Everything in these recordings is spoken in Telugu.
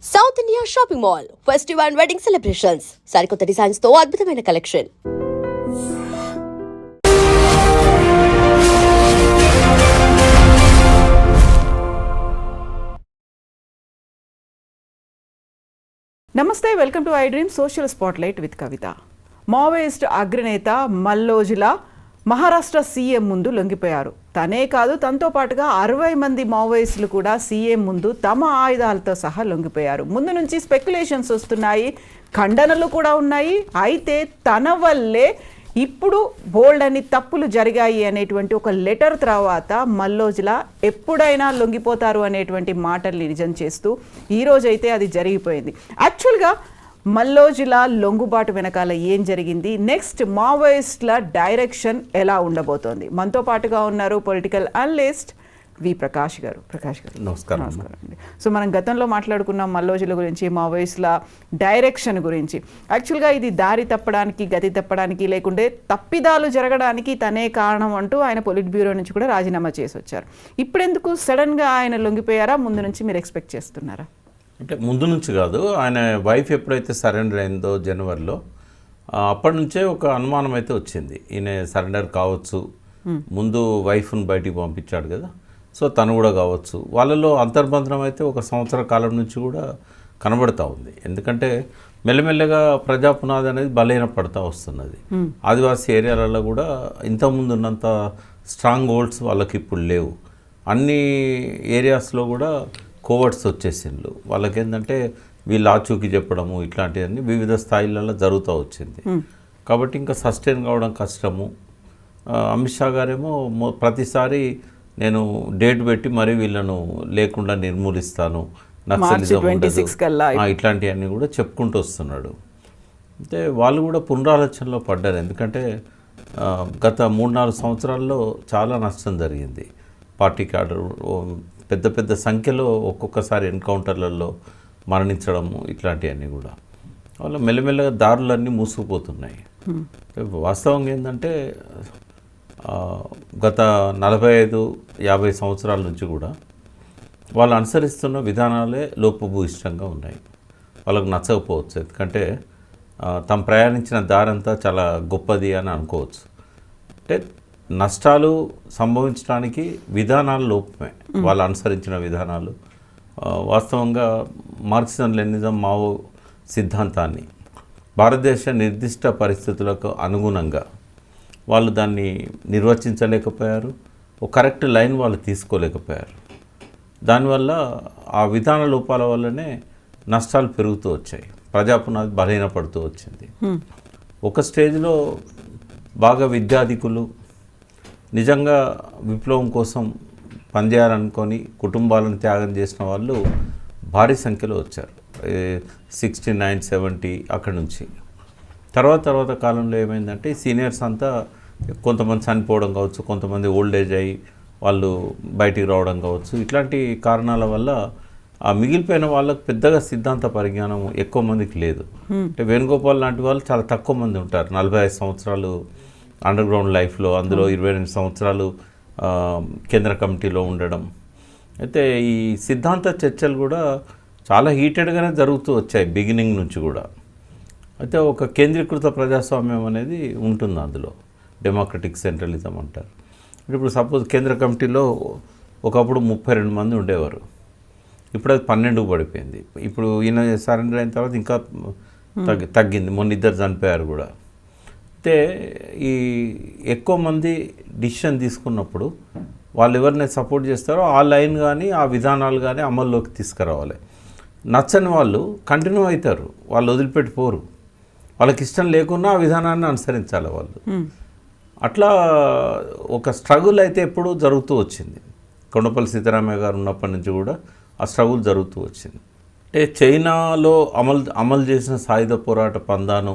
South India shopping mall festival and wedding celebrations సరికొత్త డిజైన్స్ తో అద్భుతమైన కలెక్షన్. నమస్తే, welcome to I dream social spotlight with Kavitha. Maoist అగ్రనేత మల్లోజుల మహారాష్ట్ర సీఎం ముందు లొంగిపోయారు. తనే కాదు, తనతో పాటుగా 60 మంది మావోయిస్టులు కూడా సీఎం ముందు తమ ఆయుధాలతో సహా లొంగిపోయారు. ముందు నుంచి స్పెక్యులేషన్స్ వస్తున్నాయి, ఖండనలు కూడా ఉన్నాయి. అయితే తన వల్లే ఇప్పుడు బోల్డ్ అని తప్పులు జరిగాయి అనేటువంటి ఒక లెటర్ తర్వాత మల్లోజుల ఎప్పుడైనా లొంగిపోతారు అనేటువంటి మాటల్ని నిజం చేస్తూ ఈరోజైతే అది జరిగిపోయింది. యాక్చువల్గా మల్లోజుల లొంగుబాటు వెనకాల ఏం జరిగింది, నెక్స్ట్ మావోయిస్టుల డైరెక్షన్ ఎలా ఉండబోతోంది? మనతో పాటుగా ఉన్నారు పొలిటికల్ అనలిస్ట్ వి ప్రకాష్ గారు. ప్రకాష్ గారు నమస్కారం. అండి. సో మనం గతంలో మాట్లాడుకున్నాం మల్లోజుల గురించి, మావోయిస్టుల డైరెక్షన్ గురించి. యాక్చువల్గా ఇది దారి తప్పడానికి, గతి తప్పడానికి, లేకుంటే తప్పిదాలు జరగడానికి తనే కారణం అంటూ ఆయన పొలిట్ బ్యూరో నుంచి కూడా రాజీనామా చేసి వచ్చారు. ఇప్పుడెందుకు సడన్గా ఆయన లొంగిపోయారా? ముందు నుంచి మీరు ఎక్స్పెక్ట్ చేస్తున్నారా? అంటే ముందు నుంచి కాదు, ఆయన వైఫ్ ఎప్పుడైతే సరెండర్ అయిందో జనవరిలో, అప్పటి నుంచే ఒక అనుమానం అయితే వచ్చింది, ఈయన సరెండర్ కావచ్చు. ముందు వైఫ్ను బయటికి పంపించాడు కదా, సో తను కూడా కావచ్చు. వాళ్ళలో అంతర్బంధనం అయితే ఒక సంవత్సర కాలం నుంచి కూడా కనబడతా ఉంది. ఎందుకంటే మెల్లమెల్లగా ప్రజాపునాది అనేది బలహీన పడతా వస్తున్నది. ఆదివాసీ ఏరియాలలో కూడా ఇంతకుముందు ఉన్నంత స్ట్రాంగ్ హోల్డ్స్ వాళ్ళకి ఇప్పుడు లేవు. అన్ని ఏరియాస్లో కూడా కోవర్ట్స్ వచ్చేసిండ్రు. వాళ్ళకేంటంటే వీళ్ళు ఆచూకీ చెప్పడము ఇట్లాంటివన్నీ వివిధ స్థాయిలలో జరుగుతూ వచ్చింది. కాబట్టి ఇంకా సస్టైన్ కావడం కష్టము. అమిత్ షా గారేమో ప్రతిసారి నేను డేట్ పెట్టి మరీ వీళ్ళను లేకుండా నిర్మూలిస్తాను, నక్సలిజం ఉండదు, ఇట్లాంటివన్నీ కూడా చెప్పుకుంటూ వస్తున్నాడు. అంటే వాళ్ళు కూడా పునరాలోచనలో పడ్డారు. ఎందుకంటే గత 3-4 సంవత్సరాల్లో చాలా నష్టం జరిగింది. పార్టీ క్యాడర్ పెద్ద పెద్ద సంఖ్యలో ఒక్కొక్కసారి ఎన్కౌంటర్లలో మరణించడము ఇట్లాంటివన్నీ కూడా వాళ్ళ మెల్లమెల్లగా దారులన్నీ మూసుకుపోతున్నాయి. వాస్తవంగా ఏంటంటే గత 45-50 సంవత్సరాల నుంచి కూడా వాళ్ళు అనుసరిస్తున్న విధానాలే లోపభూయిష్టంగా ఉన్నాయి. వాళ్ళకు నచ్చకపోవచ్చు, ఎందుకంటే తాము ప్రయాణించిన దారంతా చాలా గొప్పది అని అనుకోవచ్చు. అంటే నష్టాలు సంభవించడానికి విధానాలు లోపమే, వాళ్ళు అనుసరించిన విధానాలు. వాస్తవంగా మార్క్సిజం లెనినిజం మావో సిద్ధాంతాన్ని భారతదేశ నిర్దిష్ట పరిస్థితులకు అనుగుణంగా వాళ్ళు దాన్ని నిర్వచించలేకపోయారు. ఒక కరెక్ట్ లైన్ వాళ్ళు తీసుకోలేకపోయారు. దానివల్ల ఆ విధాన లోపాల వల్లనే నష్టాలు పెరుగుతూ వచ్చాయి, ప్రజాపునాది బలహీనపడుతూ వచ్చింది. ఒక స్టేజ్లో బాగా విద్యాధికులు నిజంగా విప్లవం కోసం పనిచేయాలనుకొని కుటుంబాలను త్యాగం చేసిన వాళ్ళు భారీ సంఖ్యలో వచ్చారు. 69, 70 అక్కడి నుంచి. తర్వాత కాలంలో ఏమైందంటే సీనియర్స్ అంతా కొంతమంది చనిపోవడం కావచ్చు, కొంతమంది ఓల్డ్ ఏజ్ అయ్యి వాళ్ళు బయటికి రావడం కావచ్చు. ఇట్లాంటి కారణాల వల్ల ఆ మిగిలిపోయిన వాళ్ళకు పెద్దగా సిద్ధాంత పరిజ్ఞానం ఎక్కువ మందికి లేదు. అంటే వేణుగోపాల్ లాంటి వాళ్ళు చాలా తక్కువ మంది ఉంటారు. 45 సంవత్సరాలు అండర్ గ్రౌండ్ లైఫ్లో, అందులో 22 సంవత్సరాలు కేంద్ర కమిటీలో ఉండడం. అయితే ఈ సిద్ధాంత చర్చలు కూడా చాలా హీటెడ్గానే జరుగుతూ వచ్చాయి బిగినింగ్ నుంచి కూడా. అయితే ఒక కేంద్రీకృత ప్రజాస్వామ్యం అనేది ఉంటుంది అందులో, డెమోక్రటిక్ సెంట్రలిజం అంటారు. ఇప్పుడు సపోజ్ కేంద్ర కమిటీలో ఒకప్పుడు 32 మంది ఉండేవారు, ఇప్పుడు అది 12కు పడిపోయింది. ఇప్పుడు ఈయన సరెండర్ అయిన తర్వాత ఇంకా తగ్గింది, మొన్న 2 చనిపోయారు కూడా. అయితే ఈ ఎక్కువ మంది డిసిషన్ తీసుకున్నప్పుడు వాళ్ళు ఎవరిని సపోర్ట్ చేస్తారో ఆ లైన్ కానీ ఆ విధానాలు కానీ అమల్లోకి తీసుకురావాలి. నచ్చని వాళ్ళు కంటిన్యూ అవుతారు, వాళ్ళు వదిలిపెట్టిపోరు. వాళ్ళకి ఇష్టం లేకున్నా ఆ విధానాన్ని అనుసరించాలి వాళ్ళు. అట్లా ఒక స్ట్రగుల్ అయితే ఎప్పుడూ జరుగుతూ వచ్చింది. కొండపల్లి సీతారామయ్య గారు ఉన్నప్పటి నుంచి కూడా ఆ స్ట్రగుల్ జరుగుతూ వచ్చింది. అంటే చైనాలో అమలు చేసిన సాయుధ పోరాట పందాను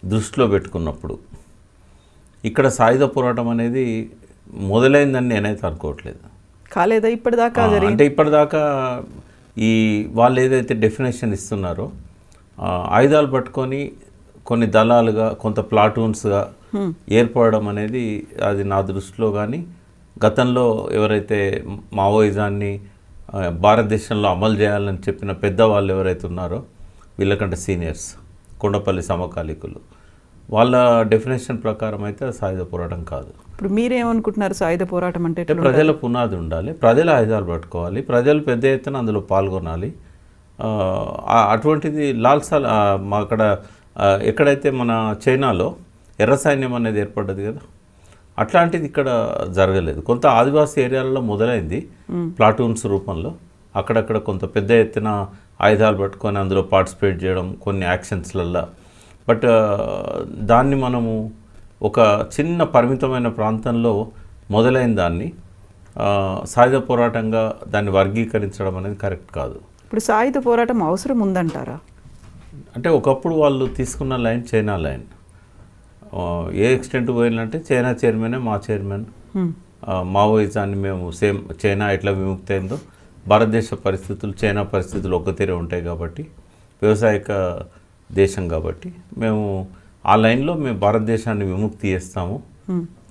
దృష్టిలో పెట్టుకున్నప్పుడు ఇక్కడ సాయుధ పోరాటం అనేది మొదలైందని నేనైతే అనుకోవట్లేదు. కాలేదా ఇప్పటిదాకా? అంటే ఇప్పటిదాకా ఈ వాళ్ళు ఏదైతే డెఫినేషన్ ఇస్తున్నారో ఆయుధాలు పట్టుకొని కొన్ని దళాలుగా, కొంత ప్లాటూన్స్గా ఏర్పడడం అనేది అది నా దృష్టిలో కానీ గతంలో ఎవరైతే మావోయిజాన్ని భారతదేశంలో అమలు చేయాలని చెప్పిన పెద్దవాళ్ళు ఎవరైతే ఉన్నారో వీళ్ళకంటే సీనియర్స్ కొండపల్లి సమకాలీకులు వాళ్ళ డెఫినేషన్ ప్రకారం అయితే సాయుధ పోరాటం కాదు. ఇప్పుడు మీరేమనుకుంటున్నారు సాయుధ పోరాటం అంటే? అంటే ప్రజల పునాది ఉండాలి, ప్రజల ఆయుధాలు పట్టుకోవాలి, ప్రజలు పెద్ద ఎత్తున అందులో పాల్గొనాలి. అటువంటిది లాల్సాల్ అక్కడ ఎక్కడైతే మన చైనాలో ఎర్ర సైన్యం అనేది ఏర్పడ్డది కదా, అట్లాంటిది ఇక్కడ జరగలేదు. కొంత ఆదివాసీ ఏరియాలలో మొదలైంది ప్లాటూన్స్ రూపంలో, అక్కడక్కడ కొంత పెద్ద ఎత్తున ఆయుధాలు పట్టుకొని అందులో పార్టిసిపేట్ చేయడం కొన్ని యాక్షన్స్లల్లో. బట్ దాన్ని మనము ఒక చిన్న పరిమితమైన ప్రాంతంలో మొదలైన దాన్ని సాయుధ పోరాటంగా దాన్ని వర్గీకరించడం అనేది కరెక్ట్ కాదు. ఇప్పుడు సాయుధ పోరాటం అవసరం ఉందంటారా? అంటే ఒకప్పుడు వాళ్ళు తీసుకున్న లైన్ చైనా లైన్. ఏ ఎక్స్టెంట్ పోయిందంటే చైనా చైర్మనే మా చైర్మన్, మావోయిజాన్ని మేము సేమ్ చైనా ఎట్లా విముక్తి అయిందో భారతదేశ పరిస్థితులు చైనా పరిస్థితులు ఒక తీరే ఉంటాయి కాబట్టి, వ్యవసాయక దేశం కాబట్టి మేము ఆ లైన్లో మేము భారతదేశాన్ని విముక్తి చేస్తాము,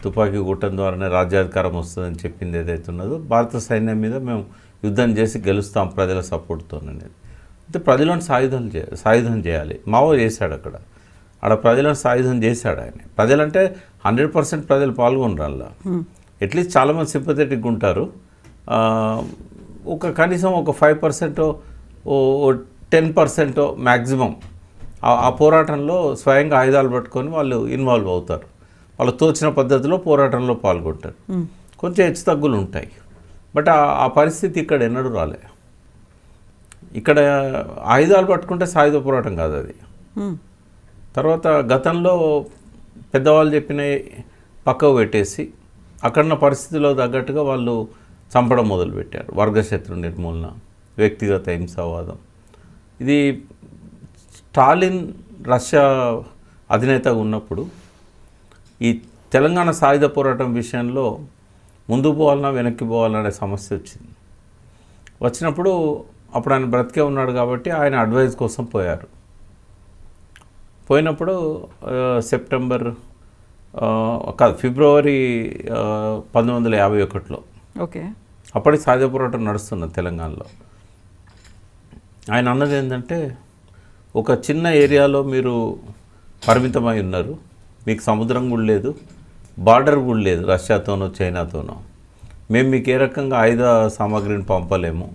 తుపాకీ గుట్టం ద్వారానే రాజ్యాధికారం వస్తుందని చెప్పింది ఏదైతే ఉన్నదో, భారత సైన్యం మీద మేము యుద్ధం చేసి గెలుస్తాం ప్రజల సపోర్ట్తో అనేది. అయితే ప్రజలను సాయుధం చేయాలి. మావో చేశాడు ఆడ ప్రజలను సాయుధం చేశాడు ఆయన. ప్రజలంటే 100% ప్రజలు పాల్గొనరు, అట్లీస్ట్ చాలామంది సింపథెటిక్గా ఉంటారు. కనీసం ఒక 5% 10% మ్యాక్సిమం ఆ పోరాటంలో స్వయంగా ఆయుధాలు పట్టుకొని వాళ్ళు ఇన్వాల్వ్ అవుతారు, వాళ్ళు తోచిన పద్ధతిలో పోరాటంలో పాల్గొంటారు. కొంచెం హెచ్చుతగ్గులు ఉంటాయి, బట్ ఆ పరిస్థితి ఇక్కడ ఎన్నడూ రాలే. ఇక్కడ ఆయుధాలు పట్టుకుంటే సాయుధ పోరాటం కాదు అది. తర్వాత గతంలో పెద్దవాళ్ళు చెప్పిన పక్కకు పెట్టేసి అక్కడున్న పరిస్థితిలో తగ్గట్టుగా వాళ్ళు చంపడం మొదలుపెట్టారు. వర్గశత్రు నిర్మూలన, వ్యక్తిగత హింసావాదం. ఇది స్టాలిన్ రష్యా అధినేతగా ఉన్నప్పుడు ఈ తెలంగాణ సాయుధ పోరాటం విషయంలో ముందుకు పోవాలన్నా వెనక్కి పోవాలనే సమస్య వచ్చింది. వచ్చినప్పుడు అప్పుడు ఆయన బ్రతికే ఉన్నాడు కాబట్టి ఆయన అడ్వైజ్ కోసం పోయారు. పోయినప్పుడు ఫిబ్రవరి 1951లో ఓకే, అప్పటికి సాయుధ పోరాటం నడుస్తున్నది తెలంగాణలో. ఆయన అన్నది ఏంటంటే, ఒక చిన్న ఏరియాలో మీరు పరిమితమై ఉన్నారు, మీకు సముద్రం కూడా లేదు, బార్డర్ కూడా లేదు రష్యాతోనో చైనాతోనో, మేము మీకు ఏ రకంగా ఆయుధ సామాగ్రిని పంపలేము,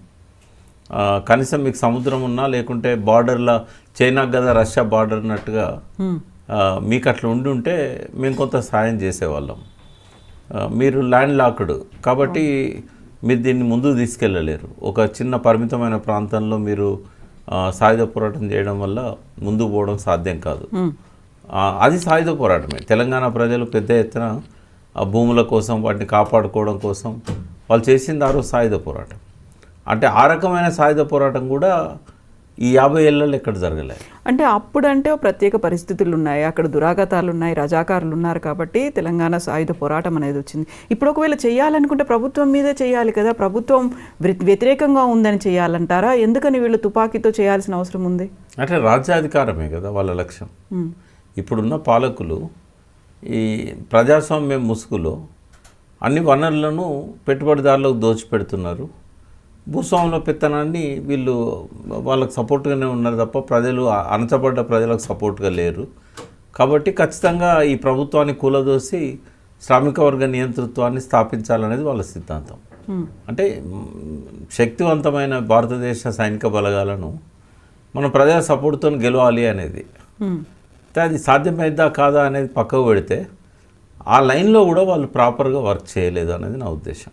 కనీసం మీకు సముద్రం ఉన్నా లేకుంటే బార్డర్లో చైనా కదా రష్యా బార్డర్ అన్నట్టుగా మీకు అట్లా ఉంటే మేము కొంత సాయం చేసేవాళ్ళం. మీరు ల్యాండ్ లాక్డ్ కాబట్టి మీరు దీన్ని ముందుకు తీసుకెళ్ళలేరు. ఒక చిన్న పరిమితమైన ప్రాంతంలో మీరు సాయుధ పోరాటం చేయడం వల్ల ముందుకు పోవడం సాధ్యం కాదు. అది సాయుధ పోరాటమే. తెలంగాణ ప్రజలు పెద్ద ఎత్తున భూముల కోసం వాటిని కాపాడుకోవడం కోసం వాళ్ళు చేసింది ఆ రోజు సాయుధ పోరాటం. అంటే ఆ రకమైన సాయుధ పోరాటం కూడా ఈ 50 ఏళ్ళలో ఎక్కడ జరగలేదు. అంటే అప్పుడంటే ప్రత్యేక పరిస్థితులు ఉన్నాయి, అక్కడ దురాగతాలు ఉన్నాయి, రజాకారులు ఉన్నారు కాబట్టి తెలంగాణ సాయుధ పోరాటం అనేది వచ్చింది. ఇప్పుడు ఒకవేళ చేయాలనుకుంటే ప్రభుత్వం మీదే చేయాలి కదా, ప్రభుత్వం వ్యతిరేకంగా ఉందని చేయాలంటారా? ఎందుకని వీళ్ళు తుపాకీతో చేయాల్సిన అవసరం ఉంది? అంటే రాజ్యాధికారమే కదా వాళ్ళ లక్ష్యం. ఇప్పుడున్న పాలకులు ఈ ప్రజాస్వామ్యం ముసుగులో అన్ని వనరులను పెట్టుబడిదారులకు దోచిపెడుతున్నారు. భూస్వాముల పెత్తనాన్ని వీళ్ళు వాళ్ళకు సపోర్ట్గానే ఉన్నారు తప్ప ప్రజలు, అణచబడ్డ ప్రజలకు సపోర్ట్గా లేరు. కాబట్టి ఖచ్చితంగా ఈ ప్రభుత్వాన్ని కూలదోసి శ్రామిక వర్గ నియంతృత్వాన్ని స్థాపించాలనేది వాళ్ళ సిద్ధాంతం. అంటే శక్తివంతమైన భారతదేశ సైనిక బలగాలను మనం ప్రజల సపోర్ట్తో గెలవాలి అనేది. అది సాధ్యమైద్దా కాదా అనేది పక్కకు పెడితే ఆ లైన్లో కూడా వాళ్ళు ప్రాపర్గా వర్క్ చేయలేదు అనేది నా ఉద్దేశం.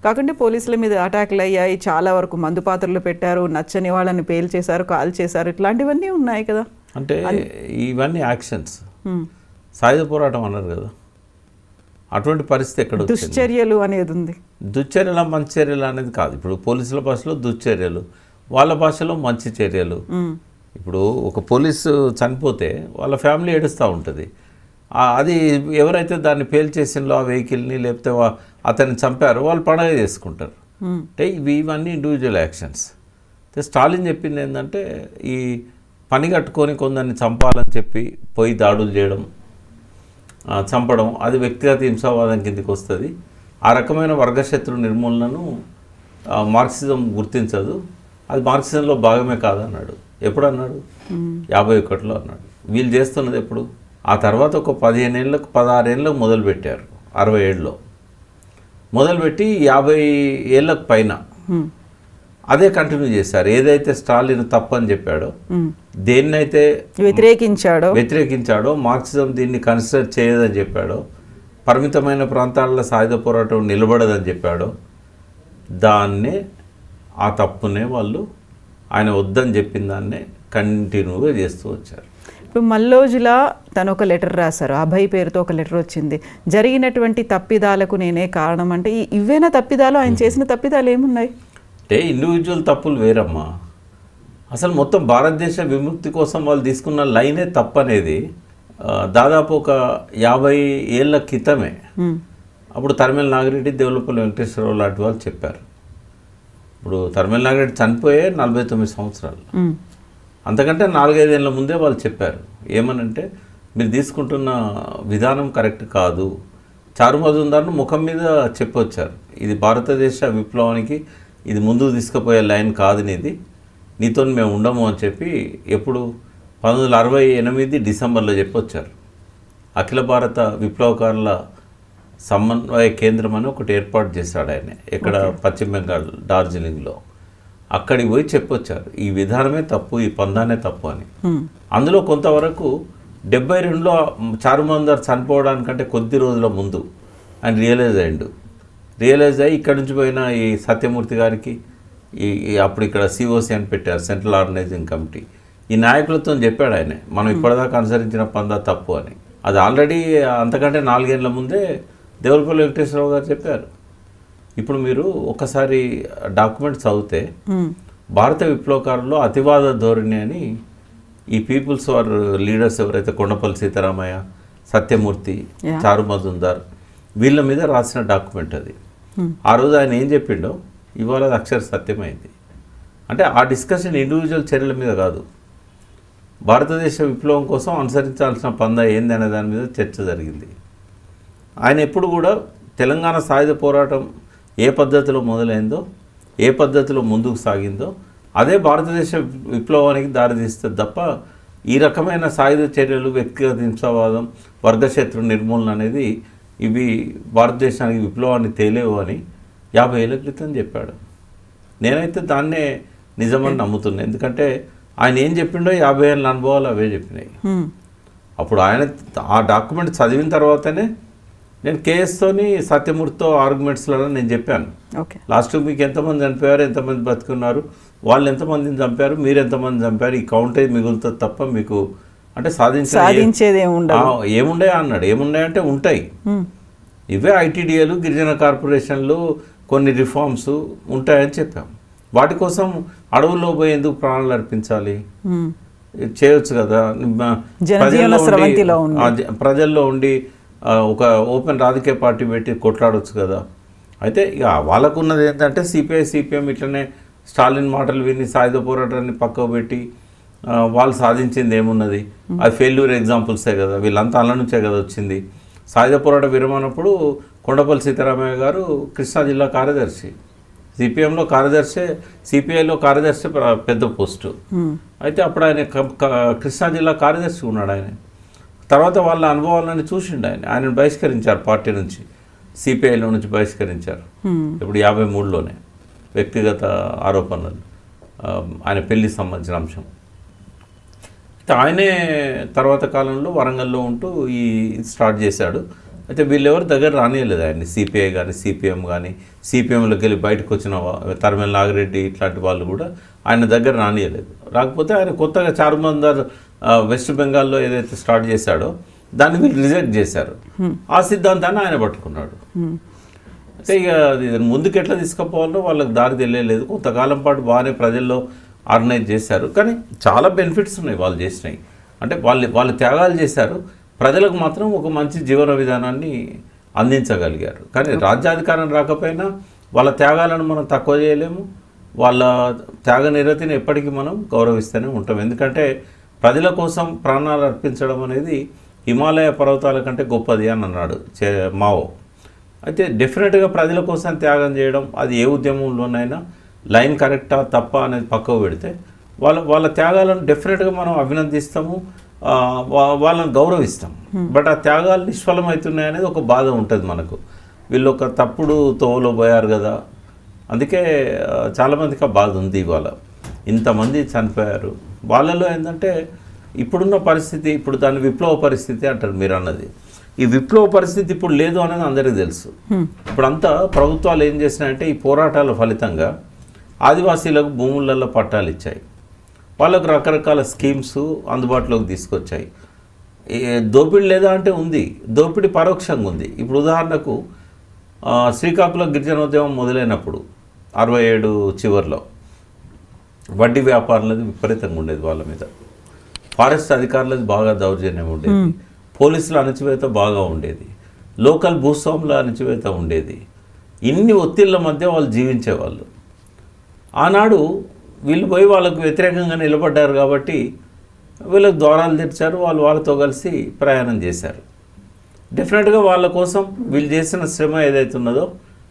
కాకుంటే పోలీసుల మీద అటాక్లు అయ్యాయి, చాలా వరకు మందు పాత్రలు పెట్టారు, నచ్చని వాళ్ళని పేల్ చేశారు, కాల్ చేశారు, ఇట్లాంటివన్నీ ఉన్నాయి కదా. అంటే ఇవన్నీ యాక్షన్స్, సాయుధ పోరాటం అన్నారు కదా, అటువంటి పరిస్థితి ఎక్కడ వచ్చింది? దుశ్చర్యలు అనేది ఉంది. దుశ్చర్యల మంచి చర్యలు అనేది కాదు. ఇప్పుడు పోలీసుల భాషలో దుశ్చర్యలు, వాళ్ళ భాషలో మంచి చర్యలు. ఇప్పుడు ఒక పోలీసు చనిపోతే వాళ్ళ ఫ్యామిలీ ఏడుస్తూ ఉంటుంది. అది ఎవరైతే దాన్ని పేల్చేసిందో ఆ వెహికల్ని లేకపోతే అతన్ని చంపారో వాళ్ళు పండగ చేసుకుంటారు. అంటే ఇవన్నీ ఇండివిజువల్ యాక్షన్స్. స్టాలిన్ చెప్పింది ఏంటంటే, ఈ పని కట్టుకొని కొందరిని చంపాలని చెప్పి పోయి దాడులు చేయడం, చంపడం, అది వ్యక్తిగత హింసావాదం కిందకి వస్తుంది. ఆ రకమైన వర్గశత్రు నిర్మూలనను మార్క్సిజం గుర్తించదు, అది మార్క్సిజంలో భాగమే కాదన్నాడు. ఎప్పుడు అన్నాడు? 51లో అన్నాడు. వీళ్ళు చేస్తున్నది ఎప్పుడు? ఆ తర్వాత ఒక 15 ఏళ్ళకు 16 ఏళ్ళకు మొదలుపెట్టారు. 67లో మొదలుపెట్టి 50 ఏళ్ళకు పైన అదే కంటిన్యూ చేశారు. ఏదైతే స్టాలిన్ తప్పని చెప్పాడో, దేన్నైతే వ్యతిరేకించాడో, మార్క్సిజం దీన్ని కన్సిడర్ చేయదని చెప్పాడో, పరిమితమైన ప్రాంతాల్లో సాయుధ పోరాటం నిలబడదని చెప్పాడో, దాన్నే ఆ తప్పునే వాళ్ళు ఆయన వద్దని చెప్పిన దాన్నే కంటిన్యూగా చేస్తూ వచ్చారు. ఇప్పుడు మల్లోజులా తను ఒక లెటర్ రాశారు, అభయ్ పేరుతో ఒక లెటర్ వచ్చింది. జరిగినటువంటి తప్పిదాలకు నేనే కారణం అంటే ఇవేనా తప్పిదాలు? ఆయన చేసిన తప్పిదాలు ఏమున్నాయి? అంటే ఇండివిజువల్ తప్పులు వేరమ్మా. అసలు మొత్తం భారతదేశ విముక్తి కోసం వాళ్ళు తీసుకున్న లైనే తప్పనేది దాదాపు ఒక 50 ఏళ్ళ క్రితమే అప్పుడు తరిమెల నాగిరెడ్డి, దేవులపల్లి వెంకటేశ్వరరావు లాంటి వాళ్ళు చెప్పారు. ఇప్పుడు తరిమెల నాగిరెడ్డి చనిపోయే 49 సంవత్సరాలు, అంతకంటే 4-5 ఏళ్ళ ముందే వాళ్ళు చెప్పారు. ఏమనంటే, మీరు తీసుకుంటున్న విధానం కరెక్ట్ కాదు. చారు మజుందార్ను ముఖం మీద చెప్పొచ్చారు, ఇది భారతదేశ విప్లవానికి ఇది ముందుకు తీసుకుపోయే లైన్ కాదు, నీతో మేము ఉండము అని చెప్పి ఎప్పుడు 1968 డిసెంబర్లో చెప్పొచ్చారు. అఖిల భారత విప్లవకారుల సమన్వయ కేంద్రం అని ఒకటి ఏర్పాటు చేశాడు ఆయన, ఇక్కడ పశ్చిమ బెంగాల్ డార్జిలింగ్లో. అక్కడికి పోయి చెప్పొచ్చారు, ఈ విధానమే తప్పు, ఈ పందానే తప్పు అని. అందులో కొంతవరకు 72లో చారు మజుందార్ చనిపోవడానికంటే కొద్ది రోజుల ముందు ఆయన రియలైజ్ అయ్యి ఇక్కడి నుంచి పోయిన ఈ సత్యమూర్తి గారికి అప్పుడు ఇక్కడ సిఓసి అని పెట్టారు, సెంట్రల్ ఆర్గనైజింగ్ కమిటీ. ఈ నాయకులతో చెప్పాడు ఆయన, మనం ఇప్పటిదాకా అనుసరించిన పందా తప్పు అని. అది ఆల్రెడీ అంతకంటే 4 ఏళ్ళ ముందే దేవులపల్లి వెంకటేశ్వరరావు గారు చెప్పారు. ఇప్పుడు మీరు ఒకసారి డాక్యుమెంట్స్ చదివితే భారత విప్లవకారుల్లో అతివాద ధోరణి అని ఈ పీపుల్స్ వార్ లీడర్స్ ఎవరైతే కొండపల్లి సీతారామయ్య, సత్యమూర్తి, చారు మజుందార్ వీళ్ళ మీద రాసిన డాక్యుమెంట్ అది. ఆ రోజు ఆయన ఏం చెప్పిండో ఇవాళ అది అక్షర సత్యమైంది. అంటే ఆ డిస్కషన్ ఇండివిజువల్ చర్యల మీద కాదు, భారతదేశ విప్లవం కోసం అనుసరించాల్సిన పందా ఏంది అనే దాని మీద చర్చ జరిగింది. ఆయన ఎప్పుడు కూడా తెలంగాణ సాయుధ పోరాటం ఏ పద్ధతిలో మొదలైందో, ఏ పద్ధతిలో ముందుకు సాగిందో అదే భారతదేశ విప్లవానికి దారితీస్తుంది తప్ప ఈ రకమైన సాయుధ చర్యలు, వ్యక్తిగత హింసావాదం, వర్గశత్రు నిర్మూలన అనేది ఇవి భారతదేశానికి విప్లవాన్ని తేలేవు అని 50 ఏళ్ళ క్రితం చెప్పాడు. నేనైతే దాన్నే నిజమని నమ్ముతున్నాను. ఎందుకంటే ఆయన ఏం చెప్పిండో 50 ఏళ్ళ అనుభవాలు అవే చెప్పినాయి. అప్పుడు ఆయన ఆ డాక్యుమెంట్ చదివిన తర్వాతనే నేను కేఎస్తోని సత్యమూర్తితో ఆర్గ్యుమెంట్స్లో నేను చెప్పాను, లాస్ట్ మీకు ఎంతమంది చనిపోయారు, ఎంతమంది బతుకున్నారు, వాళ్ళు ఎంతమందిని చంపారు, మీరు ఎంతమంది చంపారు, ఈ కౌంట్ అయితే మిగులుతుంది తప్ప మీకు అంటే సాధించేది ఏముండే అన్నాడు. ఏముండే అంటే ఉంటాయి, ఇవే ఐటీడీఏలు, గిరిజన కార్పొరేషన్లు, కొన్ని రిఫార్మ్స్ ఉంటాయని చెప్పాం. వాటి కోసం అడవుల్లో పోయి ఎందుకు ప్రాణాలు అర్పించాలి? చేయొచ్చు కదా, ప్రజల్లో ఉండి ఒక ఓపెన్ రాజకీయ పార్టీ పెట్టి కొట్లాడవచ్చు కదా. అయితే ఇక వాళ్ళకున్నది ఏంటంటే సిపిఐ సిపిఎం ఇట్లనే స్టాలిన్ మాటలు విని సాయుధ పోరాటాన్ని పక్కకు పెట్టి వాళ్ళు సాధించింది ఏమున్నది, అది ఫెయిల్యూర్ ఎగ్జాంపుల్సే కదా. వీళ్ళంతా అల్ల నుంచే కదా వచ్చింది. సాయుధ పోరాట విరమణప్పుడు కొండపల్లి సీతారామయ్య గారు కృష్ణా జిల్లా కార్యదర్శి, సిపిఎంలో కార్యదర్శి, సిపిఐలో కార్యదర్శి పెద్ద పోస్టు. అయితే అప్పుడు ఆయన కృష్ణా జిల్లా కార్యదర్శి ఉన్నాడు. ఆయన తర్వాత వాళ్ళ అనుభవాలని చూసిండు. ఆయనను బహిష్కరించారు పార్టీ నుంచి, సిపిఐలో నుంచి బహిష్కరించారు. ఇప్పుడు 53లోనే వ్యక్తిగత ఆరోపణలు, ఆయన పెళ్లికి సంబంధించిన అంశం. ఆయనే తర్వాత కాలంలో వరంగల్లో ఉంటూ ఈ స్టార్ట్ చేశాడు. అయితే వీళ్ళెవరు దగ్గర రానియలేదు ఆయన్ని, సిపిఐ కానీ సిపిఎం కానీ. సిపిఎంలోకి వెళ్ళి బయటకు వచ్చిన తరిమెల నాగిరెడ్డి ఇట్లాంటి వాళ్ళు కూడా ఆయన దగ్గర రానియలేదు. రాకపోతే ఆయన కొత్తగా చారు మజుందార్ వెస్ట్ బెంగాల్లో ఏదైతే స్టార్ట్ చేశాడో దాన్ని వీళ్ళు రిజెక్ట్ చేశారు. ఆ సిద్ధాంతాన్ని ఆయన పట్టుకున్నాడు. అయితే ఇక ముందుకు ఎట్లా తీసుకుపోవాలో వాళ్ళకి దారి తెలియలేదు. కొంతకాలం పాటు బాగానే ప్రజల్లో ఆర్గనైజ్ చేశారు, కానీ చాలా బెనిఫిట్స్ ఉన్నాయి వాళ్ళు చేసినాయి. అంటే వాళ్ళు త్యాగాలు చేశారు, ప్రజలకు మాత్రం ఒక మంచి జీవన విధానాన్ని అందించగలిగారు. కానీ రాజ్యాధికారం రాకపోయినా వాళ్ళ త్యాగాలను మనం తక్కువ చేయలేము, వాళ్ళ త్యాగ నిరతిని ఎప్పటికీ మనం గౌరవిస్తూనే ఉంటాం. ఎందుకంటే ప్రజల కోసం ప్రాణాలు అర్పించడం అనేది హిమాలయ పర్వతాల కంటే గొప్పది అని అన్నాడు మావో. అయితే డెఫినెట్గా ప్రజల కోసం త్యాగం చేయడం, అది ఏ ఉద్యమంలోనైనా లైన్ కరెక్టా తప్ప అనేది పక్కకు పెడితే వాళ్ళ త్యాగాలను డెఫినెట్గా మనం అభినందిస్తాము, వాళ్ళని గౌరవిస్తాం. బట్ ఆ త్యాగాలు నిష్ఫలమవుతున్నాయి అనేది ఒక బాధ ఉంటుంది మనకు. వీళ్ళు ఒక తప్పుడు తోవలో పోయారు కదా, అందుకే చాలామందికి ఆ బాధ ఉంది. ఇవాళ ఇంతమంది చనిపోయారు. వాళ్ళలో ఏంటంటే ఇప్పుడున్న పరిస్థితి, ఇప్పుడు దాని విప్లవ పరిస్థితి అంటారు మీరు అన్నది. ఈ విప్లవ పరిస్థితి ఇప్పుడు లేదు అనేది అందరికీ తెలుసు. ఇప్పుడంతా ప్రభుత్వాలు ఏం చేసినాయంటే ఈ పోరాటాల ఫలితంగా ఆదివాసీలకు భూములలో పట్టాలు ఇచ్చాయి, వాళ్ళకు రకరకాల స్కీమ్స్ అందుబాటులోకి తీసుకొచ్చాయి. దోపిడీ లేదా అంటే ఉంది, దోపిడీ పరోక్షంగా ఉంది. ఇప్పుడు ఉదాహరణకు శ్రీకాకుళం గిరిజనోద్యమం మొదలైనప్పుడు 67 చివరిలో వడ్డీ వ్యాపారులది విపరీతంగా ఉండేది, వాళ్ళ మీద ఫారెస్ట్ అధికారులది బాగా దౌర్జన్యం ఉండేది, పోలీసుల అణచివేత బాగా ఉండేది, లోకల్ భూస్వాముల అణచివేత ఉండేది. ఇన్ని ఒత్తిళ్ల మధ్య వాళ్ళు జీవించేవాళ్ళు. ఆనాడు వీళ్ళు పోయి వాళ్ళకు వ్యతిరేకంగా నిలబడ్డారు కాబట్టి వీళ్ళకి ద్వారాలు తెరిచారు, వాళ్ళతో కలిసి ప్రయాణం చేశారు. డెఫినెట్గా వాళ్ళ కోసం వీళ్ళు చేసిన శ్రమ ఏదైతున్నదో,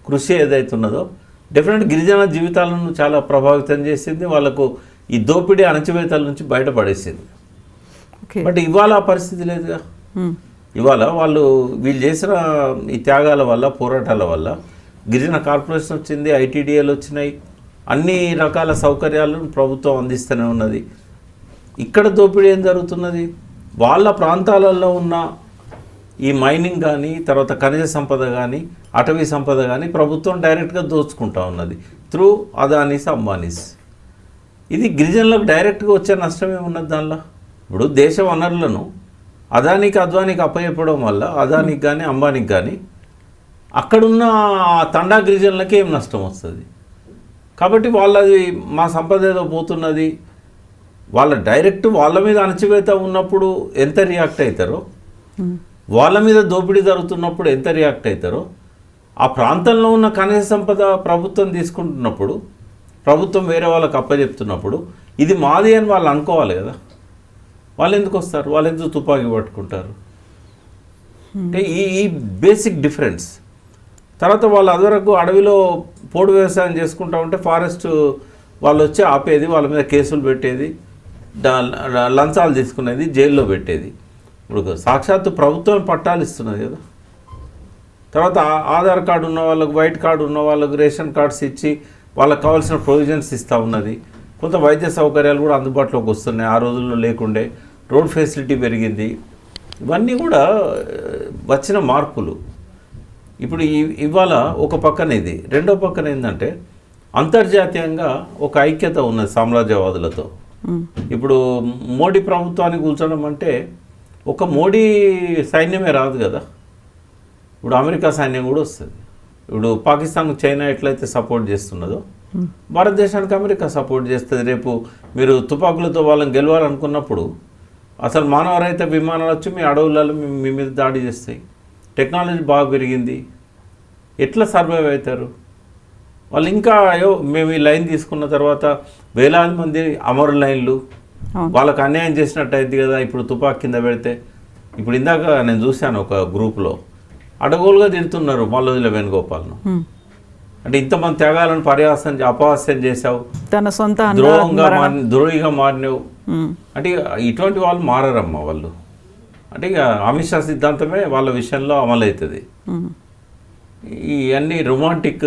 కృషి ఏదైతున్నదో డెఫినెట్ గిరిజన జీవితాలను చాలా ప్రభావితం చేసింది, వాళ్ళకు ఈ దోపిడీ అణచివేతల నుంచి బయటపడేసింది. బట్ ఇవాళ ఆ పరిస్థితి లేదుగా. ఇవాళ వీళ్ళు చేసిన ఈ త్యాగాల వల్ల, పోరాటాల వల్ల గిరిజన కార్పొరేషన్ వచ్చింది, ఐటీడీఏలు వచ్చినాయి, అన్ని రకాల సౌకర్యాలను ప్రభుత్వం అందిస్తూనే ఉన్నది. ఇక్కడ దోపిడీ ఏం జరుగుతున్నది? వాళ్ళ ప్రాంతాలలో ఉన్న ఈ మైనింగ్ కానీ, తర్వాత ఖనిజ సంపద కానీ, అటవీ సంపద కానీ ప్రభుత్వం డైరెక్ట్గా దోచుకుంటా ఉన్నది త్రూ అదానీస్, అంబానీస్. ఇది గిరిజనులకు డైరెక్ట్గా వచ్చే నష్టమే ఉన్నది దానిలో. ఇప్పుడు దేశ వనరులను అదానికి, అద్వానికి అప్పచెప్పడం వల్ల అదానికి కానీ, అంబానీకి కానీ అక్కడున్న తండా గిరిజనులకి ఏం నష్టం వస్తుంది? కాబట్టి వాళ్ళది మా సంపద ఏదో పోతున్నది, వాళ్ళ డైరెక్ట్ వాళ్ళ మీద అణచివేత ఉన్నప్పుడు ఎంత రియాక్ట్ అవుతారో, వాళ్ళ మీద దోపిడీ జరుగుతున్నప్పుడు ఎంత రియాక్ట్ అవుతారో, ఆ ప్రాంతంలో ఉన్న ఖనిజ సంపద ప్రభుత్వం తీసుకుంటున్నప్పుడు, ప్రభుత్వం వేరే వాళ్ళకి అప్పచెప్తున్నప్పుడు ఇది మాది అని వాళ్ళు అనుకోవాలి కదా. వాళ్ళు ఎందుకు వస్తారు? వాళ్ళు ఎందుకు తుపాకీ పట్టుకుంటారు? అంటే ఈ బేసిక్ డిఫరెన్స్. తర్వాత వాళ్ళు అదివరకు అడవిలో పోడు వ్యవసాయం చేసుకుంటా ఉంటే ఫారెస్ట్ వాళ్ళు వచ్చి ఆపేది, వాళ్ళ మీద కేసులు పెట్టేది, లంచాలు తీసుకునేది, జైల్లో పెట్టేది. ఇప్పుడు సాక్షాత్తు ప్రభుత్వం పట్టాలు ఇస్తున్నది కదా. తర్వాత ఆధార్ కార్డు ఉన్న వాళ్ళకు, వైట్ కార్డు ఉన్న వాళ్ళకు రేషన్ కార్డ్స్ ఇచ్చి వాళ్ళకి కావాల్సిన ప్రొవిజన్స్ ఇస్తూ ఉన్నది. కొంత వైద్య సౌకర్యాలు కూడా అందుబాటులోకి వస్తున్నాయి, ఆ రోజుల్లో లేకుండే. రోడ్ ఫెసిలిటీ పెరిగింది. ఇవన్నీ కూడా వచ్చిన మార్పులు. ఇప్పుడు ఇవాళ ఒక పక్కన ఇది, రెండో పక్కన ఏంటంటే అంతర్జాతీయంగా ఒక ఐక్యత ఉన్నది సామ్రాజ్యవాదులతో. ఇప్పుడు మోడీ ప్రభుత్వాన్ని కూర్చోడం అంటే ఒక మోడీ సైన్యమే రాదు కదా. ఇప్పుడు అమెరికా సైన్యం కూడా వస్తుంది. ఇప్పుడు పాకిస్తాన్కు చైనా ఎట్లయితే సపోర్ట్ చేస్తున్నదో భారతదేశానికి అమెరికా సపోర్ట్ చేస్తుంది. రేపు మీరు తుపాకులతో వాళ్ళని గెలవాలనుకున్నప్పుడు అసలు మానవరహిత విమానాలు వచ్చి మీ అడవులలో మీ మీద దాడి చేస్తాయి. టెక్నాలజీ బాగా పెరిగింది, ఎట్లా సర్వైవ్ అవుతారు వాళ్ళు? ఇంకా అయ్యో మేము ఈ లైన్ తీసుకున్న తర్వాత వేలాది మంది అమరు లైన్లు, వాళ్ళకు అన్యాయం చేసినట్టు అయింది కదా ఇప్పుడు తుపాకీ కింద పెడితే. ఇప్పుడు ఇందాక నేను చూశాను ఒక గ్రూప్లో అడగోలుగా తిడుతున్నారు మల్లోజుల వేణుగోపాల్ను. అంటే ఇంతమంది త్యాగాలను అపహాస్యం చేశావు, తన సొంత ద్రోహిగా మారినావు అంటే ఇటువంటి వాళ్ళు మారరమ్మా వాళ్ళు. అంటే ఇక అమిత్ షా సిద్ధాంతమే వాళ్ళ విషయంలో అమలవుతుంది. ఇవన్నీ రొమాంటిక్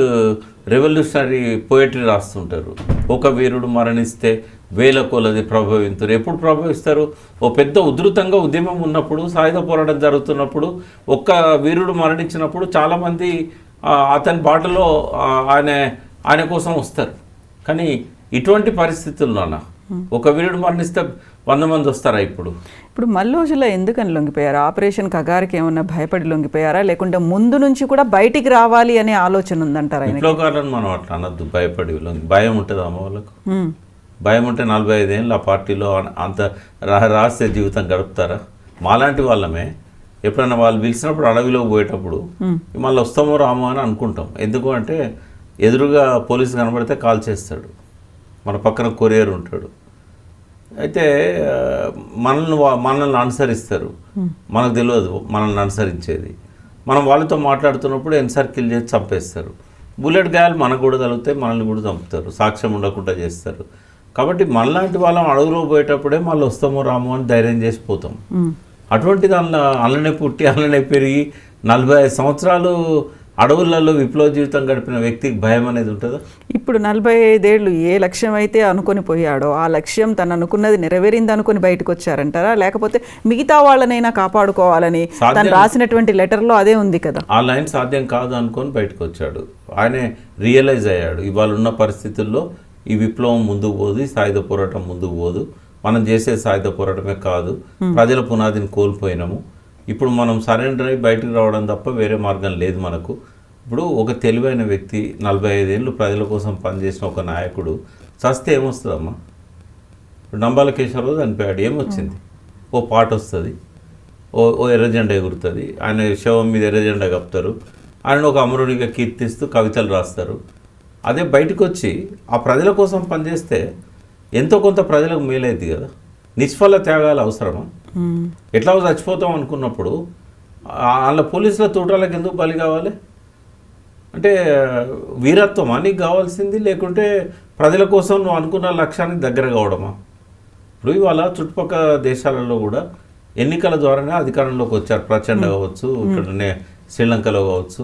రెవల్యూషనరీ పోయట్రీ రాస్తుంటారు. ఒక వీరుడు మరణిస్తే వేల కొలది ప్రభావింతారు. ఎప్పుడు ప్రభావిస్తారు? ఓ పెద్ద ఉధృతంగా ఉద్యమం ఉన్నప్పుడు, సాయుధ పోరాటం జరుగుతున్నప్పుడు, ఒక్క వీరుడు మరణించినప్పుడు చాలామంది అతని బాటలో ఆయన కోసం వస్తారు. కానీ ఇటువంటి పరిస్థితుల్లోన ఒక వీరుడు మరణిస్తే 100 మంది వస్తారా? ఇప్పుడు మల్లోజులో ఎందుకని లొంగిపోయారు? ఆపరేషన్ కగారికి ఏమన్నా భయపడి లొంగిపోయారా, లేకుంటే ముందు నుంచి కూడా బయటికి రావాలి అనే ఆలోచన ఉందంటారా? విప్లవకారులను మనం అట్లా అనద్దు, భయపడి భయం ఉంటుంది అమ్మ వాళ్ళకు. భయం ఉంటే 45 ఏళ్ళు ఆ పార్టీలో అంత రహస్య జీవితం గడుపుతారా? మాలాంటి వాళ్ళమే ఎప్పుడైనా వాళ్ళు పిలిచినప్పుడు అడవిలో పోయేటప్పుడు మళ్ళీ వస్తామో రామో అని అనుకుంటాం. ఎందుకు అంటే ఎదురుగా పోలీసు కనబడితే కాల్ చేస్తాడు, మన పక్కన కొరియర్ ఉంటాడు. అయితే మనల్ని అనుసరిస్తారు, మనకు తెలియదు మనల్ని అనుసరించేది. మనం వాళ్ళతో మాట్లాడుతున్నప్పుడు ఎన్సర్కిల్ చేసి చంపేస్తారు. బుల్లెట్ గాయాలు మనకు కూడా తగులుతాయి, మనల్ని కూడా చంపుతారు, సాక్ష్యం ఉండకుండా చేస్తారు. కాబట్టి మనలాంటి వాళ్ళం అడవులో పోయేటప్పుడే మళ్ళీ వస్తామో రామో అని ధైర్యం చేసిపోతాం. అటువంటి దానిలో అల్లనే పుట్టి అల్లనే పెరిగి 45 సంవత్సరాలు అడవులలో విప్లవ జీవితం గడిపిన వ్యక్తికి భయం అనేది ఉంటుందా? ఇప్పుడు 45 ఏళ్ళు ఏ లక్ష్యం అయితే అనుకొని పోయాడో ఆ లక్ష్యం తను అనుకున్నది నెరవేరింది అనుకుని బయటకు వచ్చారంటారా, లేకపోతే మిగతా వాళ్ళనైనా కాపాడుకోవాలని తను రాసినటువంటి లెటర్లో అదే ఉంది కదా? ఆ లైన్ సాధ్యం కాదు అనుకొని బయటకు వచ్చాడు. ఆయనే రియలైజ్ అయ్యాడు, ఇవాళ ఉన్న పరిస్థితుల్లో ఈ విప్లవం ముందుకు పోదు, ఈ సాయుధ పోరాటం ముందుకు పోదు, మనం చేసే సాయుధ పోరాటమే కాదు, ప్రజల పునాదిని కోల్పోయినాము, ఇప్పుడు మనం సరెండర్ అయ్యి బయటకు రావడం తప్ప వేరే మార్గం లేదు మనకు. ఇప్పుడు ఒక తెలివైన వ్యక్తి 45 ఏళ్ళు ప్రజల కోసం పనిచేసిన ఒక నాయకుడు చస్తే ఏమొస్తుందమ్మా? ఇప్పుడు నంబాల కేశవరావు చనిపోయాడు, ఏమొచ్చింది? ఓ పాట వస్తుంది, ఓ ఎర్రజెండా ఎగురుతుంది, ఆయన శవం మీద ఎర్రజెండా కప్పుతారు, ఆయన ఒక అమరుడిగా కీర్తిస్తూ కవితలు రాస్తారు. అదే బయటకు వచ్చి ఆ ప్రజల కోసం పనిచేస్తే ఎంతో కొంత ప్రజలకు మేలైంది కదా. నిష్ఫల త్యాగాలు అవసరమా? ఎట్లా చచ్చిపోతాం అనుకున్నప్పుడు వాళ్ళ పోలీసుల తూటాలకు ఎందుకు బలి కావాలి? అంటే వీరత్వమా నీకు కావాల్సింది, లేకుంటే ప్రజల కోసం నువ్వు అనుకున్న లక్ష్యానికి దగ్గర కావడమా? ఇప్పుడు ఇవాళ చుట్టుపక్కల దేశాలలో కూడా ఎన్నికల ద్వారానే అధికారంలోకి వచ్చారు. ప్రచండ కావచ్చు, ఇక్కడనే శ్రీలంకలో కావచ్చు.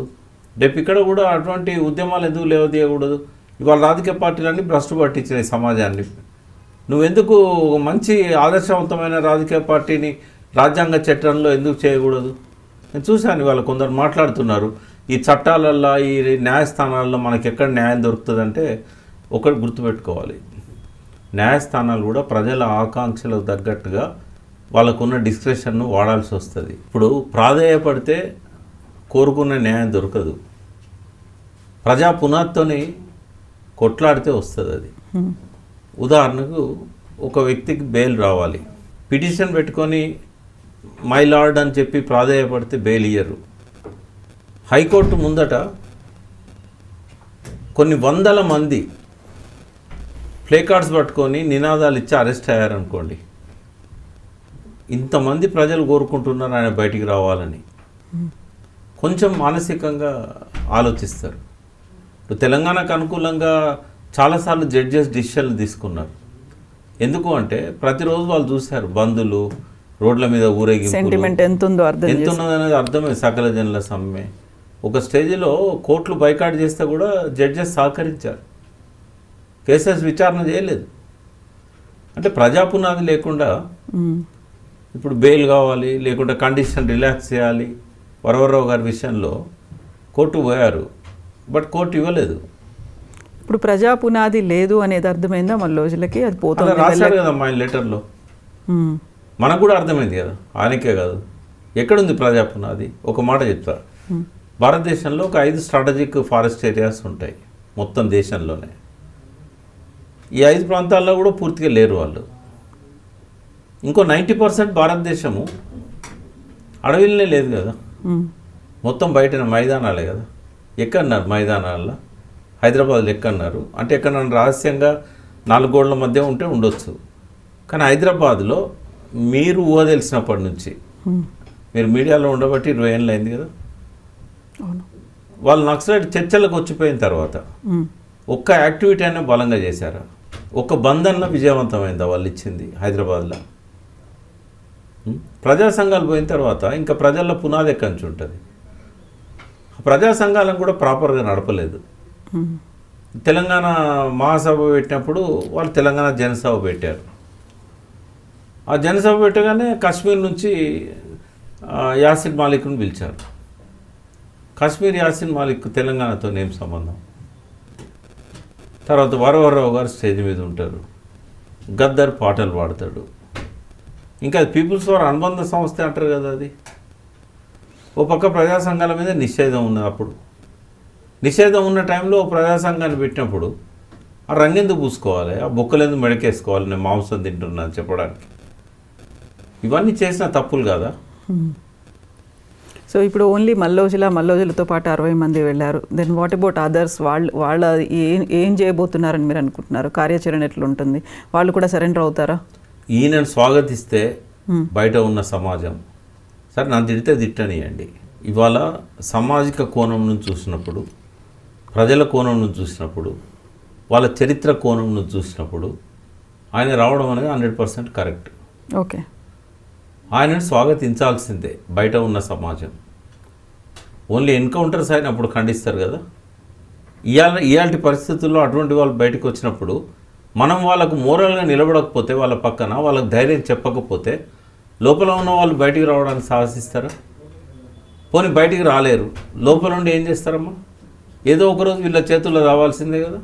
రేపు ఇక్కడ కూడా అటువంటి ఉద్యమాలు ఎందుకు లేవదీయకూడదు? ఇవాళ రాజకీయ పార్టీలన్నీ భ్రష్టు పట్టించినాయి సమాజాన్ని. నువ్వెందుకు మంచి ఆదర్శవంతమైన రాజకీయ పార్టీని రాజ్యాంగ చట్టంలో ఎందుకు చేయకూడదు? నేను చూశాను ఇవాళ కొందరు మాట్లాడుతున్నారు, ఈ చట్టాలల్లో ఈ న్యాయస్థానాల్లో మనకి ఎక్కడ న్యాయం దొరుకుతుందంటే ఒకటి గుర్తుపెట్టుకోవాలి, న్యాయస్థానాలు కూడా ప్రజల ఆకాంక్షలకు తగ్గట్టుగా వాళ్ళకున్న డిస్క్రిప్షన్ను వాడాల్సి వస్తుంది. ఇప్పుడు ప్రాధేయపడితే కోరుకున్న న్యాయం దొరకదు, ప్రజా పునాదితోని కొట్లాడితే వస్తుంది అది. ఉదాహరణకు ఒక వ్యక్తికి బెయిల్ రావాలి, పిటిషన్ పెట్టుకొని మై లార్డ్ అని చెప్పి ప్రాధేయపడితే బెయిల్ ఇయ్యరు. హైకోర్టు ముందట కొన్ని వందల మంది ప్లే కార్డ్స్ పట్టుకొని నినాదాలు ఇచ్చి అరెస్ట్ అయ్యారనుకోండి, ఇంతమంది ప్రజలు కోరుకుంటున్నారు ఆయన బయటికి రావాలని, కొంచెం మానసికంగా ఆలోచిస్తారు. ఇప్పుడు తెలంగాణకు అనుకూలంగా చాలాసార్లు జడ్జెస్ డిసిషన్లు తీసుకున్నారు. ఎందుకు అంటే ప్రతిరోజు వాళ్ళు చూశారు, బంధులు రోడ్ల మీద ఊరేగింపు, సెంటిమెంట్ ఎంత ఉన్నదనేది అర్థమే. సకల జనుల సమ్మె ఒక స్టేజ్లో కోర్టులు బైకాట్ చేస్తే కూడా జడ్జెస్ సహకరించారు, కేసెస్ విచారణ చేయలేదు. అంటే ప్రజాపునాది లేకుండా ఇప్పుడు బెయిల్ కావాలి, లేకుంటే కండిషన్ రిలాక్స్ చేయాలి. వరవరరావు గారి విషయంలో కోర్టు పోయారు, బట్ కోర్టు ఇవ్వలేదు. ఇప్పుడు ప్రజా పునాది లేదు అనేది అర్థమైందా మన రోజులకి? అది పోతుంది రాశారు కదా ఆయన లెటర్లో, మనకు కూడా అర్థమైంది కదా, ఆయనకే కాదు. ఎక్కడుంది ప్రజా పునాది? ఒక మాట చెప్తా, భారతదేశంలో ఒక 5 స్ట్రాటజిక్ ఫారెస్ట్ ఏరియాస్ ఉంటాయి మొత్తం దేశంలోనే. ఈ 5 ప్రాంతాల్లో కూడా పూర్తిగా లేరు వాళ్ళు. ఇంకో 90% భారతదేశము అడవిలోనే లేదు కదా, మొత్తం బయట మైదానాలే కదా. ఎక్కడన్నారు మైదానాల్లో? హైదరాబాద్లో ఎక్కడన్నారు అంటే ఎక్కడ రహస్యంగా 4 గోడల మధ్య ఉంటే ఉండొచ్చు. కానీ హైదరాబాద్లో మీరు ఊహ తెలిసినప్పటి నుంచి, మీరు మీడియాలో ఉండబట్టి 20 ఏళ్ళు అయింది కదా, వాళ్ళు నక్సలైట్ చర్చలకు వచ్చిపోయిన తర్వాత ఒక్క యాక్టివిటీ అయినా బలంగా చేశారా? ఒక్క బంధన్న విజయవంతమైందా వాళ్ళు ఇచ్చింది హైదరాబాద్లో? ప్రజా సంఘాలు పోయిన తర్వాత ఇంకా ప్రజల్లో పునాది ఎక్కడి నుంచి ఉంటుంది? ప్రజా సంఘాలను కూడా ప్రాపర్గా నడపలేదు. తెలంగాణ మహాసభ పెట్టినప్పుడు వాళ్ళు తెలంగాణ జనసభ పెట్టారు. ఆ జనసభ పెట్టగానే కాశ్మీర్ నుంచి యాసిన్ మాలిక్ను పిలిచారు. కాశ్మీర్ యాసిన్ మాలిక్ తెలంగాణతో ఏం సంబంధం? తర్వాత వరవరరావు గారు స్టేజ్ మీద ఉంటారు, గద్దర్ పాటలు పాడతాడు. ఇంకా అది పీపుల్స్ వార్ అనుబంధ సంస్థ అంటారు కదా. అది ఓ పక్క ప్రజా సంఘాల మీద నిషేధం ఉన్నది. అప్పుడు నిషేధం ఉన్న టైంలో ప్రజా సంఘాన్ని పెట్టినప్పుడు ఆ రంగెందుకు పూసుకోవాలి, ఆ బొక్కలెందుకు మెడకేసుకోవాలి, నేను మాంసం తింటున్నాను చెప్పడానికి? ఇవన్నీ చేసిన తప్పులు కదా. సో ఇప్పుడు ఓన్లీ మల్లోజులతో పాటు 60 మంది వెళ్ళారు. Then what about others? వాళ్ళ ఏం చేయబోతున్నారని మీరు అనుకుంటున్నారు? కార్యాచరణ ఎట్లుంటుంది? వాళ్ళు కూడా సరెండర్ అవుతారా? ఈయనను స్వాగతిస్తే బయట ఉన్న సమాజం, సరే నన్ను తిడితే తిట్టనియండి, ఇవాళ సామాజిక కోణం నుంచి చూసినప్పుడు, ప్రజల కోణం నుంచి చూసినప్పుడు, వాళ్ళ చరిత్ర కోణం నుంచి చూసినప్పుడు ఆయన రావడం అనేది 100% కరెక్ట్. ఓకే, ఆయనను స్వాగతించాల్సిందే బయట ఉన్న సమాజం. ఓన్లీ ఎన్కౌంటర్స్ అయినప్పుడు ఖండిస్తారు కదా. ఇయాల్టి పరిస్థితుల్లో అటువంటి వాళ్ళు బయటకు వచ్చినప్పుడు మనం వాళ్ళకు మోరల్గా నిలబడకపోతే, వాళ్ళ పక్కన వాళ్ళకి ధైర్యం చెప్పకపోతే లోపల ఉన్న వాళ్ళు బయటికి రావడానికి సాహసిస్తారా? పోనీ బయటికి రాలేరు, లోపల ఉండి ఏం చేస్తారమ్మా? ఏదో ఒకరోజు వీళ్ళ చేతుల్లో రావాల్సిందే కదా.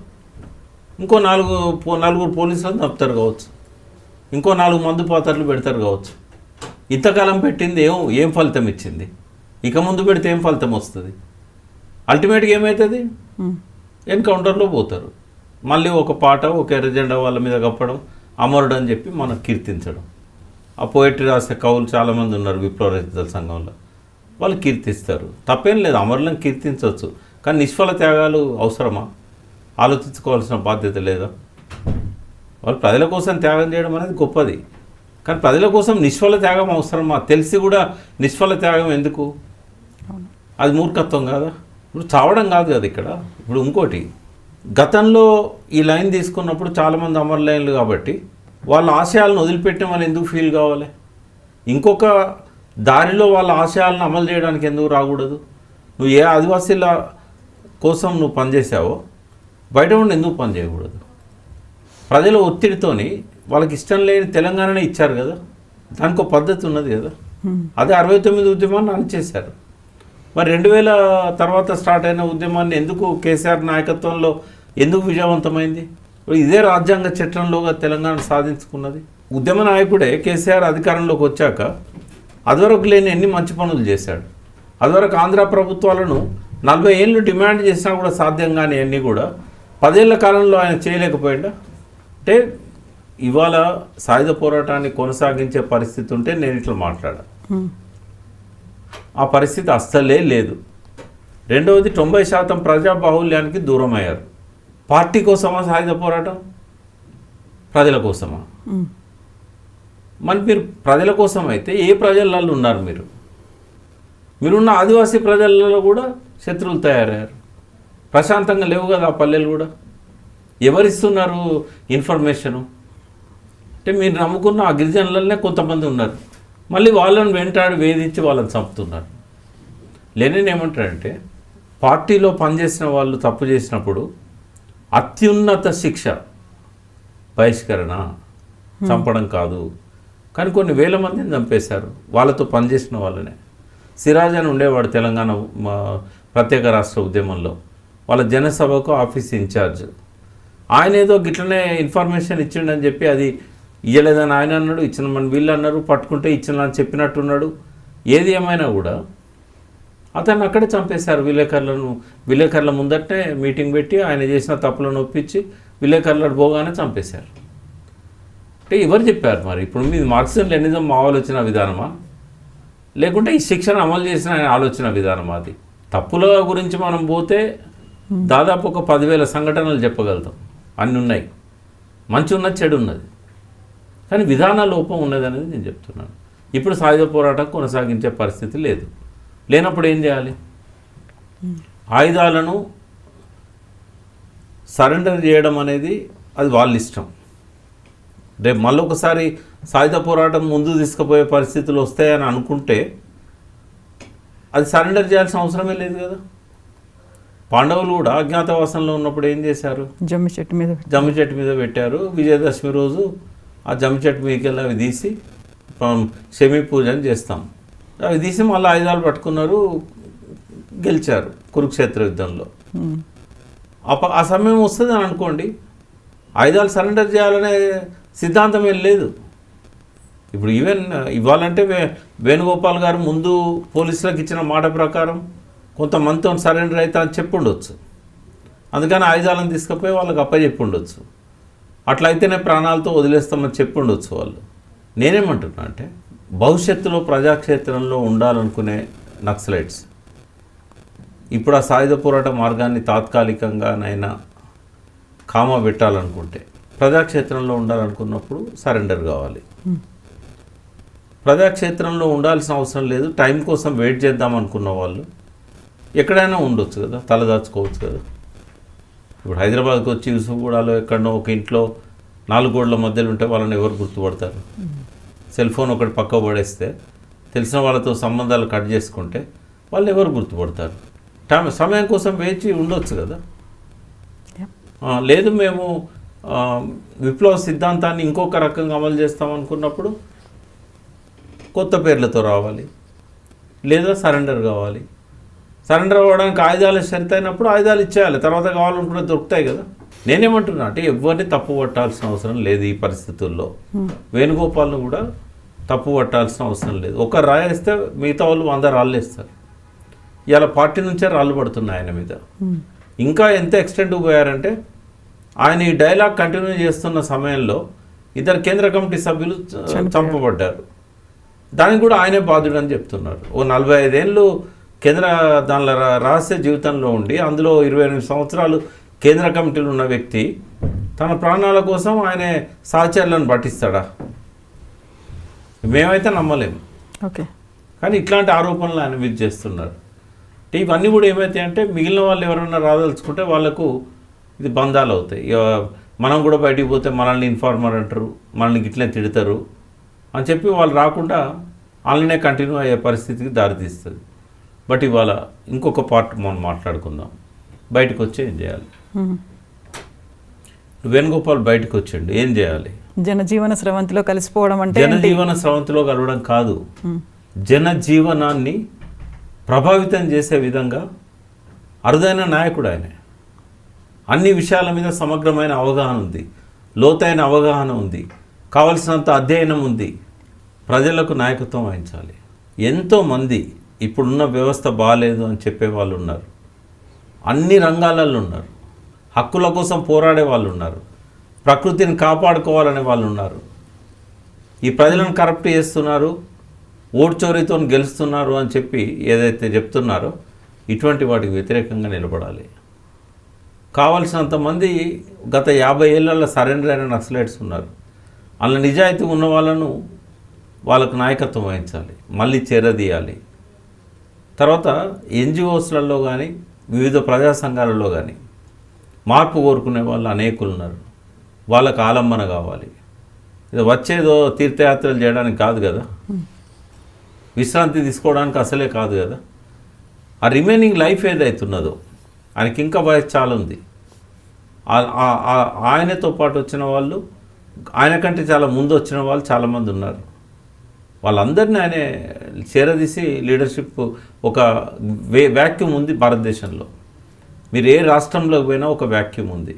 ఇంకో నలుగురు పోలీసులను తప్పుతారు కావచ్చు, ఇంకో 4 మందు పాత్రలు పెడతారు కావచ్చు. ఇంతకాలం పెట్టింది ఏం ఫలితం ఇచ్చింది? ఇక ముందు పెడితే ఏం ఫలితం వస్తుంది? అల్టిమేట్గా ఏమవుతుంది? ఎన్కౌంటర్లో పోతారు. మళ్ళీ ఒక పాట, ఒక ఎర్రజెండా వాళ్ళ మీద కప్పడం, అమరుడు అని చెప్పి మనం కీర్తించడం. ఆ పోయిటరీ రాసే కవులు చాలామంది ఉన్నారు విప్లవ రచయితల సంఘంలో, వాళ్ళు కీర్తిస్తారు. తప్పేం లేదు, అమరులను కీర్తించవచ్చు. కానీ నిష్ఫల త్యాగాలు అవసరమా? ఆలోచించుకోవాల్సిన బాధ్యత లేదా? వాళ్ళు ప్రజల కోసం త్యాగం చేయడం అనేది గొప్పది, కానీ ప్రజల కోసం నిష్ఫల త్యాగం అవసరమా? తెలిసి కూడా నిష్ఫల త్యాగం ఎందుకు? అది మూర్ఖత్వం కాదా? ఇప్పుడు చావడం కాదు కదా ఇక్కడ. ఇప్పుడు ఇంకోటి, గతంలో ఈ లైన్ తీసుకున్నప్పుడు చాలామంది అమర్ లైన్లు కాబట్టి వాళ్ళ ఆశయాలను వదిలిపెట్టామని ఎందుకు ఫీల్ కావాలి? ఇంకొక దారిలో వాళ్ళ ఆశయాలను అమలు చేయడానికి ఎందుకు రాకూడదు? నువ్వు ఏ ఆదివాసీల కోసం నువ్వు పనిచేసావో బయట ఉండి ఎందుకు పని చేయకూడదు? ప్రజల ఒత్తిడితోని వాళ్ళకి ఇష్టం లేని తెలంగాణనే ఇచ్చారు కదా, దానికి ఒక పద్ధతి ఉన్నది కదా. అదే 69 ఉద్యమాన్ని అణచేశారు. మరి 2000 తర్వాత స్టార్ట్ అయిన ఉద్యమాన్ని ఎందుకు కేసీఆర్ నాయకత్వంలో ఎందుకు విజయవంతమైంది? ఇదే రాజ్యాంగ చట్టంలోగా తెలంగాణ సాధించుకున్నది. ఉద్యమ నాయకుడే కేసీఆర్ అధికారంలోకి వచ్చాక అదివరకు లేని ఎన్ని మంచి పనులు చేశాడు. అదివరకు ఆంధ్ర ప్రభుత్వాలను 40 ఏళ్ళు డిమాండ్ చేసినా కూడా సాధ్యం కానీ అన్నీ కూడా 10 ఏళ్ల కాలంలో ఆయన చేయలేకపోయాడా? అంటే ఇవాళ సాయుధ పోరాటాన్ని కొనసాగించే పరిస్థితి ఉంటే నేను ఇట్లా మాట్లాడా. ఆ పరిస్థితి అస్సలే లేదు. రెండవది, 90% ప్రజా బాహుళ్యానికి దూరం అయ్యారు. పార్టీ కోసమా సాయుధ పోరాటం? ప్రజల కోసమా? మరి మీరు ప్రజల కోసం అయితే ఏ ప్రజలలో ఉన్నారు? మీరున్న ఆదివాసీ ప్రజలలో కూడా శత్రువులు తయారయ్యారు. ప్రశాంతంగా లేవు కదా ఆ పల్లెలు కూడా. ఎవరిస్తున్నారు ఇన్ఫర్మేషను? అంటే మీరు నమ్ముకున్న ఆ గిరిజనులనే కొంతమంది ఉన్నారు, మళ్ళీ వాళ్ళని వెంటాడి వేధించి వాళ్ళని చంపుతున్నారు. లెనిన్ ఏమంటాడంటే, పార్టీలో పనిచేసిన వాళ్ళు తప్పు చేసినప్పుడు అత్యున్నత శిక్ష బహిష్కరణ, చంపడం కాదు. కానీ కొన్ని వేల మందిని చంపేశారు వాళ్ళతో పనిచేసిన వాళ్ళనే. సిరాజ్ అని ఉండేవాడు తెలంగాణ ప్రత్యేక రాష్ట్ర ఉద్యమంలో, వాళ్ళ జనసభకు ఆఫీస్ ఇన్ఛార్జ్. ఆయన ఏదో గిట్లనే ఇన్ఫర్మేషన్ ఇచ్చిండని చెప్పి అది ఇయ్యలేదని ఆయన అన్నాడు, ఇచ్చినమని వీళ్ళు అన్నారు, పట్టుకుంటే ఇచ్చినని చెప్పినట్టున్నాడు. ఏది ఏమైనా కూడా అతన్ని అక్కడే చంపేశారు. విలేకరుల ముందటే మీటింగ్ పెట్టి ఆయన చేసిన తప్పులను ఒప్పించి విలేకరులు పోగానే చంపేశారు. అంటే ఎవరు చెప్పారు మరి? ఇప్పుడు మీది మార్క్సిజం లెనిజం ఆలోచన విధానమా, లేకుంటే ఈ శిక్షణ అమలు చేసిన ఆయన ఆలోచన విధానమా? అది తప్పుల గురించి మనం పోతే దాదాపు ఒక 10,000 సంఘటనలు చెప్పగలుగుతాం. అన్నీ ఉన్నాయి, మంచి ఉన్నది, చెడు ఉన్నది, కానీ విధాన లోపం ఉన్నది అనేది నేను చెప్తున్నాను. ఇప్పుడు సాయుధ పోరాటం కొనసాగించే పరిస్థితి లేదు. లేనప్పుడు ఏం చేయాలి? ఆయుధాలను సరెండర్ చేయడం అనేది అది వాళ్ళ ఇష్టం. రేపు మళ్ళీ ఒకసారి సాయుధ పోరాటం ముందు తీసుకుపోయే పరిస్థితులు వస్తాయని అనుకుంటే అది సరెండర్ చేయాల్సిన అవసరమే లేదు కదా. పాండవులు కూడా అజ్ఞాతవాసంలో ఉన్నప్పుడు ఏం చేశారు? జమ్మి చెట్టు మీద పెట్టారు. విజయదశమి రోజు ఆ జమ్మి చెట్టు మీదకి వెళ్ళి అవి తీసి శమీ పూజని చేస్తాం. అవి తీసి మళ్ళీ ఆయుధాలు పట్టుకున్నారు, గెలిచారు కురుక్షేత్ర యుద్ధంలో. ఆ సమయం వస్తుంది అని అనుకోండి, ఆయుధాలు సరెండర్ చేయాలనే సిద్ధాంతం ఏం లేదు. ఇప్పుడు ఈవెన్ ఇవ్వాలంటే వేణుగోపాల్ గారు ముందు పోలీసులకు ఇచ్చిన మాట ప్రకారం కొంతమందితో సరెండర్ అయితే అని చెప్పి ఉండొచ్చు. అందుకని ఆయుధాలను తీసుకుపోయి వాళ్ళకి అప్పచెప్పి ఉండొచ్చు. అట్లయితేనే ప్రాణాలతో వదిలేస్తామని చెప్పి ఉండొచ్చు వాళ్ళు. నేనేమంటున్నా అంటే, భవిష్యత్తులో ప్రజాక్షేత్రంలో ఉండాలనుకునే నక్సలైట్స్ ఇప్పుడు ఆ సాయుధ పోరాట మార్గాన్ని తాత్కాలికంగానైనా కామా పెట్టాలనుకుంటే, ప్రజాక్షేత్రంలో ఉండాలనుకున్నప్పుడు సరెండర్ కావాలి. ప్రజాక్షేత్రంలో ఉండాల్సిన అవసరం లేదు, టైం కోసం వెయిట్ చేద్దాం అనుకున్న వాళ్ళు ఎక్కడైనా ఉండొచ్చు కదా, తలదాచుకోవచ్చు కదా. ఇప్పుడు హైదరాబాద్కి వచ్చి యూసుఫ్గూడలో ఎక్కడనో ఒక ఇంట్లో 4 గోడల మధ్యలో ఉంటే వాళ్ళని ఎవరు గుర్తుపడతారు? సెల్ ఫోన్ ఒకటి పక్క పడేస్తే తెలిసిన వాళ్ళతో సంబంధాలు కట్ చేసుకుంటే వాళ్ళు ఎవరు గుర్తుపడతారు? సమయం కోసం వేచి ఉండొచ్చు కదా. లేదు మేము విప్లవ సిద్ధాంతాన్ని ఇంకొక రకంగా అమలు చేస్తాం అనుకున్నప్పుడు కొత్త పేర్లతో రావాలి, లేదా సరెండర్ కావాలి. సరెండర్ అవ్వడానికి ఆయుధాలు షరత్ అయినప్పుడు ఆయుధాలు ఇచ్చేయాలి, తర్వాత కావాలనుకుంటే దొరుకుతాయి కదా. నేనేమంటున్నా అంటే ఎవరిని తప్పు పట్టాల్సిన అవసరం లేదు ఈ పరిస్థితుల్లో. వేణుగోపాల్ను కూడా తప్పు పట్టాల్సిన అవసరం లేదు. ఒక రాయి వేస్తే మిగతా వాళ్ళు 100 రాళ్ళు వేస్తారు. ఇలా పార్టీ నుంచే రాళ్ళు పడుతున్నాయి ఆయన మీద. ఇంకా ఎంత ఎక్స్టెండ్ పోయారంటే ఆయన ఈ డైలాగ్ కంటిన్యూ చేస్తున్న సమయంలో 2 కేంద్ర కమిటీ సభ్యులు చంపబడ్డారు. దానికి కూడా ఆయనే బాధ్యుడని చెప్తున్నారు. ఓ 45 ఏళ్ళు కేంద్ర దానిలో రహస్య జీవితంలో ఉండి అందులో 28 సంవత్సరాలు కేంద్ర కమిటీలు ఉన్న వ్యక్తి తన ప్రాణాల కోసం ఆయన సహచరులను పట్టిస్తాడా? మేమైతే నమ్మలేము. ఓకే, కానీ ఇట్లాంటి ఆరోపణలు ఆయన మీద చేస్తున్నారు. ఇవన్నీ కూడా ఏమవుతాయి అంటే మిగిలిన వాళ్ళు ఎవరైనా రాదలుచుకుంటే వాళ్ళకు ఇది బంధాలు అవుతాయి. మనం కూడా బయటికి పోతే మనల్ని ఇన్ఫార్మర్ అంటారు, మనల్ని గిట్లనే తిడతారు అని చెప్పి వాళ్ళు రాకుండా వాళ్ళనే కంటిన్యూ అయ్యే పరిస్థితికి దారితీస్తుంది. బట్ ఇవాళ ఇంకొక పార్ట్ మనం మాట్లాడుకుందాం. బయటకు వచ్చి ఏం చేయాలి? వేణుగోపాల్ బయటకు వచ్చండి, ఏం చేయాలి? జనజీవన స్రవంతిలో కలిసిపోవడం అంటే జనజీవన స్రవంతిలో కలవడం కాదు, జనజీవనాన్ని ప్రభావితం చేసే విధంగా అరుదైన నాయకుడు ఆయన. అన్ని విషయాల మీద సమగ్రమైన అవగాహన ఉంది, లోతైన అవగాహన ఉంది, కావలసినంత అధ్యయనం ఉంది. ప్రజలకు నాయకత్వం వహించాలి. ఎంతోమంది ఇప్పుడున్న వ్యవస్థ బాగాలేదు అని చెప్పే వాళ్ళు ఉన్నారు, అన్ని రంగాలలో ఉన్నారు, హక్కుల కోసం పోరాడే వాళ్ళు ఉన్నారు, ప్రకృతిని కాపాడుకోవాలనే వాళ్ళు ఉన్నారు. ఈ ప్రజలను కరప్ట్ చేస్తున్నారు, ఓటు చోరీతో గెలుస్తున్నారు అని చెప్పి ఏదైతే చెప్తున్నారో ఇటువంటి వాటికి వ్యతిరేకంగా నిలబడాలి. కావలసినంతమంది గత 50 ఏళ్ళల్లో సరెండర్ అయిన నక్సలైట్స్ ఉన్నారు. అలా నిజాయితీ ఉన్న వాళ్ళకు నాయకత్వం వహించాలి, మళ్ళీ చేరదీయాలి. తర్వాత ఎన్జిఓస్లలో కానీ వివిధ ప్రజా సంఘాలలో కానీ మార్పు కోరుకునే వాళ్ళు అనేకులు ఉన్నారు. వాళ్ళకు ఆలంబన కావాలి. ఇది వచ్చేదో తీర్థయాత్రలు చేయడానికి కాదు కదా, విశ్రాంతి తీసుకోవడానికి అసలే కాదు కదా. ఆ రిమైనింగ్ లైఫ్ ఏదైతున్నదో ఆయనకి ఇంకా వయసు చాలా ఉంది. ఆయనతో పాటు వచ్చిన వాళ్ళు, ఆయన కంటే చాలా ముందు వచ్చిన వాళ్ళు చాలామంది ఉన్నారు. వాళ్ళందరినీ ఆయన చేరదీసి లీడర్షిప్ ఒక వ్యాక్యూమ్ ఉంది భారతదేశంలో. మీరు ఏ రాష్ట్రంలోకి పోయినా ఒక వ్యాక్యూమ్ ఉంది.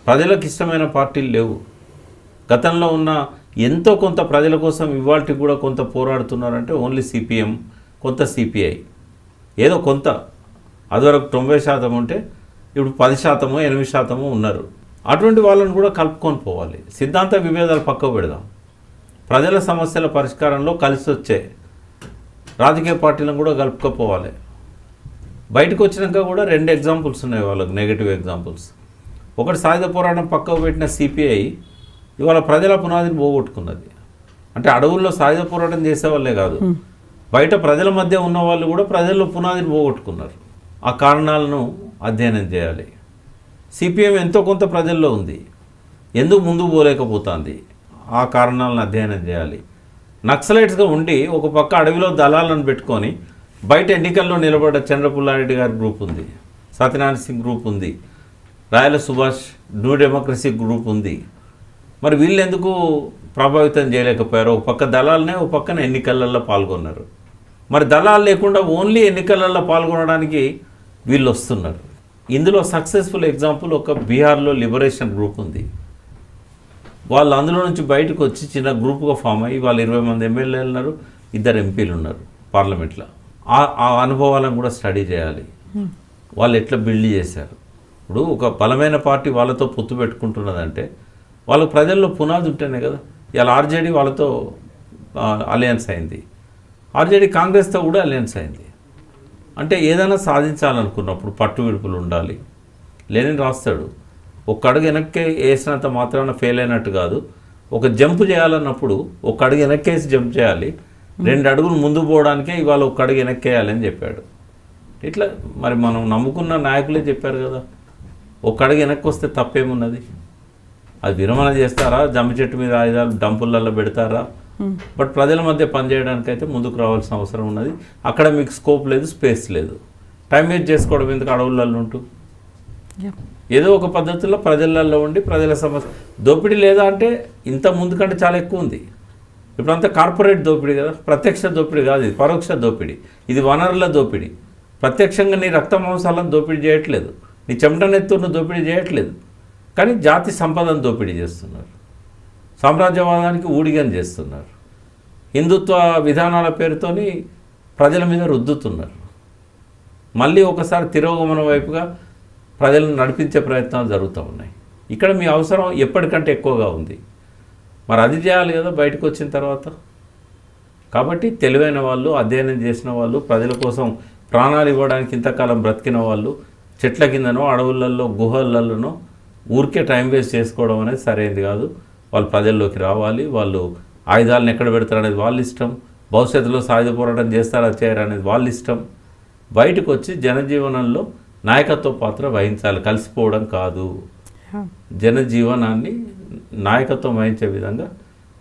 ప్రజలకు ఇష్టమైన పార్టీలు లేవు. గతంలో ఉన్న ఎంతో కొంత ప్రజల కోసం ఇవాళకి కూడా కొంత పోరాడుతున్నారంటే ఓన్లీ సిపిఎం, కొంత సిపిఐ, ఏదో కొంత. అదివరకు 90% ఉంటే ఇప్పుడు 10%, 8% ఉన్నారు. అటువంటి వాళ్ళని కూడా కలుపుకొని పోవాలి. సిద్ధాంత విభేదాలు పక్కకు పెడదాం. ప్రజల సమస్యల పరిష్కారంలో కలిసి వచ్చే రాజకీయ పార్టీలను కూడా కలుపుకపోవాలి. బయటకు వచ్చినాక కూడా 2 ఎగ్జాంపుల్స్ ఉన్నాయి వాళ్ళకి, నెగటివ్ ఎగ్జాంపుల్స్. ఒకటి సాయుధ పోరాటం పక్కకు పెట్టిన సిపిఐ ఇవాళ ప్రజల పునాదిని పోగొట్టుకున్నది. అంటే అడవుల్లో సాయుధ పోరాటం చేసేవాళ్ళే కాదు, బయట ప్రజల మధ్య ఉన్న వాళ్ళు కూడా ప్రజల్లో పునాదిని పోగొట్టుకున్నారు. ఆ కారణాలను అధ్యయనం చేయాలి. సిపిఎం ఎంతో కొంత ప్రజల్లో ఉంది, ఎందుకు ముందుకు పోలేకపోతుంది, ఆ కారణాలను అధ్యయనం చేయాలి. నక్సలైట్స్గా ఉండి ఒక పక్క అడవిలో దళాలను పెట్టుకొని బయట ఎన్నికల్లో నిలబడ్డ చంద్రపుల్లారెడ్డి గారి గ్రూప్ ఉంది, సత్యనారాయణ సింగ్ గ్రూప్ ఉంది, రాయల సుభాష్ న్యూ డెమోక్రసీ గ్రూప్ ఉంది. మరి వీళ్ళు ఎందుకు ప్రభావితం చేయలేకపోయారు? ఒక పక్క దళాలనే, ఒక పక్కన ఎన్నికలలో పాల్గొన్నారు. మరి దళాలు లేకుండా ఓన్లీ ఎన్నికలలో పాల్గొనడానికి వీళ్ళు వస్తున్నారు. ఇందులో సక్సెస్ఫుల్ ఎగ్జాంపుల్ ఒక బీహార్లో లిబరేషన్ గ్రూప్ ఉంది. వాళ్ళు అందులో నుంచి బయటకు వచ్చి చిన్న గ్రూప్గా ఫామ్ అయ్యి వాళ్ళు 20 మంది ఎమ్మెల్యేలు ఉన్నారు, 2 ఎంపీలు ఉన్నారు పార్లమెంట్లో. ఆ అనుభవాలను కూడా స్టడీ చేయాలి. వాళ్ళు ఎట్లా బిల్డ్ చేశారు. ఇప్పుడు ఒక బలమైన పార్టీ వాళ్ళతో పొత్తు పెట్టుకుంటున్నదంటే వాళ్ళకు ప్రజల్లో పునాది ఉంటేనే కదా. ఇలా ఆర్జేడీ వాళ్ళతో అలయన్స్ అయింది, ఆర్జేడీ కాంగ్రెస్తో కూడా అలయన్స్ అయింది. అంటే ఏదైనా సాధించాలనుకున్నప్పుడు పట్టు విడుపులు ఉండాలి. లెనిన్ రాస్తాడు, ఒక్క అడుగు వెనక్కి వేసినంత మాత్రాన ఫెయిల్ అయినట్టు కాదు, ఒక జంప్ చేయాలన్నప్పుడు ఒక అడుగు వెనక్కేసి జంప్ చేయాలి, 2 అడుగులు ముందు పోవడానికే ఇవాళ ఒక అడుగు వెనక్కేయాలని చెప్పాడు. ఇట్లా మరి మనం నమ్ముకున్న నాయకులే చెప్పారు కదా, ఒక అడుగు వెనక్కి వస్తే తప్పేమున్నది? అది విరమణ చేస్తారా, జమ్మి చెట్టు మీద ఆయుధాలు డంపులలో పెడతారా? బట్ ప్రజల మధ్య పనిచేయడానికైతే ముందుకు రావాల్సిన అవసరం ఉన్నది. అక్కడ మీకు స్కోప్ లేదు, స్పేస్ లేదు. టైం వేస్ట్ చేసుకోవడం ఎందుకు అడవులలో ఉంటూ? ఏదో ఒక పద్ధతిలో ప్రజలలో ఉండి ప్రజల సమస్య దోపిడీ లేదా అంటే ఇంత ముందు కంటే చాలా ఎక్కువ ఉంది. ఇప్పుడంతా కార్పొరేట్ దోపిడీ కదా, ప్రత్యక్ష దోపిడీ కాదు, ఇది పరోక్ష దోపిడీ. ఇది వనరుల దోపిడీ. ప్రత్యక్షంగా నీ రక్త మాంసాలను దోపిడీ చేయట్లేదు, నీ చెమటనెత్తును దోపిడీ చేయట్లేదు, కానీ జాతి సంపదను దోపిడీ చేస్తున్నారు, సామ్రాజ్యవాదానికి ఊడిగని చేస్తున్నారు, హిందుత్వ విధానాల పేరుతోని ప్రజల మీద రుద్దుతున్నారు. మళ్ళీ ఒకసారి తిరోగమన వైపుగా ప్రజలను నడిపించే ప్రయత్నాలు జరుగుతూ ఉన్నాయి. ఇక్కడ మీ అవసరం ఎప్పటికంటే ఎక్కువగా ఉంది. మరి అది చేయాలి కదా బయటకు వచ్చిన తర్వాత. కాబట్టి తెలివైన వాళ్ళు, అధ్యయనం చేసిన వాళ్ళు, ప్రజల కోసం ప్రాణాలు ఇవ్వడానికి ఇంతకాలం బ్రతికిన వాళ్ళు చెట్ల కిందనో అడవులలో గుహలలోనో ఊరికే టైం వేస్ట్ చేసుకోవడం అనేది సరైనది కాదు. వాళ్ళు ప్రజల్లోకి రావాలి. వాళ్ళు ఆయుధాలను ఎక్కడ పెడతారు అనేది వాళ్ళ ఇష్టం. భవిష్యత్తులో సాయుధ పోరాటం చేస్తారా చేయరా అనేది వాళ్ళ ఇష్టం. బయటకు వచ్చి జనజీవనంలో నాయకత్వ పాత్ర వహించాలి, కలిసిపోవడం కాదు. జనజీవనాన్ని నాయకత్వం వహించే విధంగా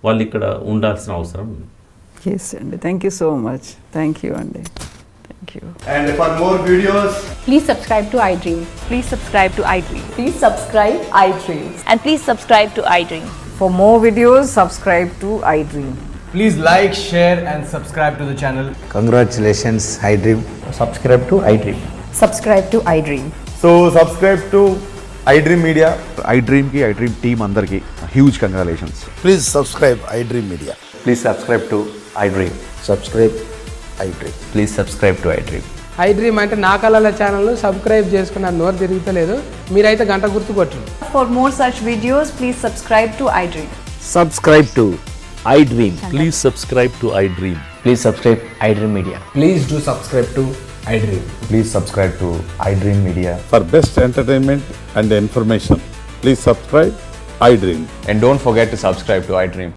వాళ్ళు ఇక్కడ ఉండాల్సిన అవసరం ఉంది. ఎస్ అండి, thank you so much. Thank you అండి, thank you. And for more videos, Please subscribe to iDream. Please subscribe to iDream. Please subscribe iDreams. And please subscribe to iDream. For more videos, subscribe to iDream. please like, share, and subscribe to the channel. Congratulations, iDream. subscribe to iDream. Subscribe to iDream. So subscribe to iDream Media. iDream ki iDream team andarki huge congratulations. Please subscribe iDream Media. Please subscribe to iDream. Subscribe iDream. Please subscribe to iDream. iDream అంటే నా కళల ఛానల్ను సబ్స్క్రైబ్ చేసుకున్న నోరు తిరుగుతలేదు, మీరైతే గంట గుర్తు కొట్టండి. For more such videos, please subscribe to iDream. Subscribe to iDream. Please subscribe to iDream. Please subscribe iDream Media. Please do subscribe to iDream. Please subscribe to iDream Media. For best entertainment and information, please subscribe iDream. And don't forget to subscribe to iDream.